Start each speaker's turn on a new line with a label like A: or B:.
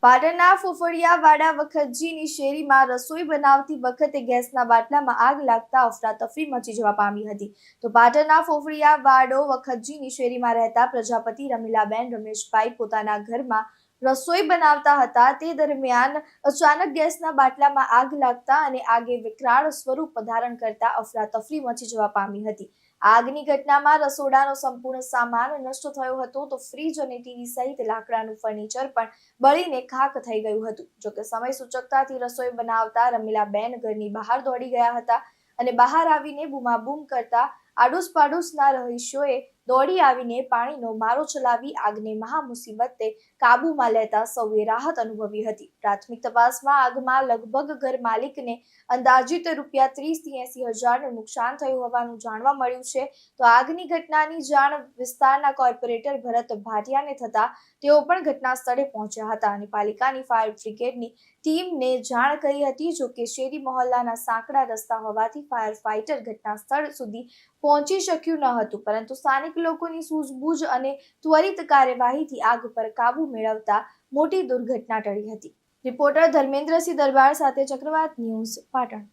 A: પાટણના ફોફળિયાવાડા વખતજીની શેરીમાં રસોઈ બનાવતી વખતે ગેસના બાટલામાં આગ લાગતા અફરાતફરી મચી જવા પામી હતી. તો પાટણના ફોફળિયાવાડો વખતજીની શેરીમાં રહેતા પ્રજાપતિ રમીલાબેન રમેશભાઈ પોતાના ઘરમાં રસોઈ બનાવતા હતા. તે દરમિયાન અચાનક ગેસના બાટલામાં આગ લાગતા અને આગે વિકરાળ સ્વરૂપ ધારણ કરતા અફરાતફરી મચી જવા પામી હતી. આગની ઘટનામાં રસોડાનો સંપૂર્ણ સામાન નષ્ટ થયો હતો, તો ફ્રીજ અને ટીવી સહિત લાકડાનું ફર્નિચર પણ બળીને ખાખ થઈ ગયું હતું. જોકે સમય સૂચકતાથી રસોઈ બનાવતા રમીલાબેન ઘરની બહાર દોડી ગયા હતા અને બહાર આવીને બૂમાબૂમ કરતા આડોશ પાડોશના રહીશોએ દોડી આવીને પાણીનો મારો ચલાવી આગને મહા મુસીબતે કાબૂમાં લેતા સૌએ રાહત અનુભવી હતી. પ્રાથમિક તપાસમાં આગમાં લગભગ ઘર માલિકને અંદાજિત રૂપિયા 30 થી 80 હજારનું નુકસાન થયું હોવાનું જાણવા મળ્યું છે. તો આગની ઘટનાની જાણ વિસ્તારના કોર્પોરેટર ભરત ભાટિયાને થતા તેઓ પણ ઘટના સ્થળે પહોંચ્યા હતા અને પાલિકાની ફાયર બ્રિગેડની ટીમને જાણ કરી હતી. જોકે શેરી મહોલ્લાના સાંકડા રસ્તા હોવાથી ફાયર ફાઇટર ઘટના સ્થળ સુધી પહોંચી શક્યું ન હતું, પરંતુ સ્થાનિક લોકોની સૂઝબૂઝ અને ત્વરિત કાર્યવાહીથી આગ પર કાબુ મેળવતા મોટી દુર્ઘટના ટળી હતી. રિપોર્ટર ધર્મેન્દ્રસિંહ દરબાર સાથે ચક્રવાત ન્યૂઝ, પાટણ.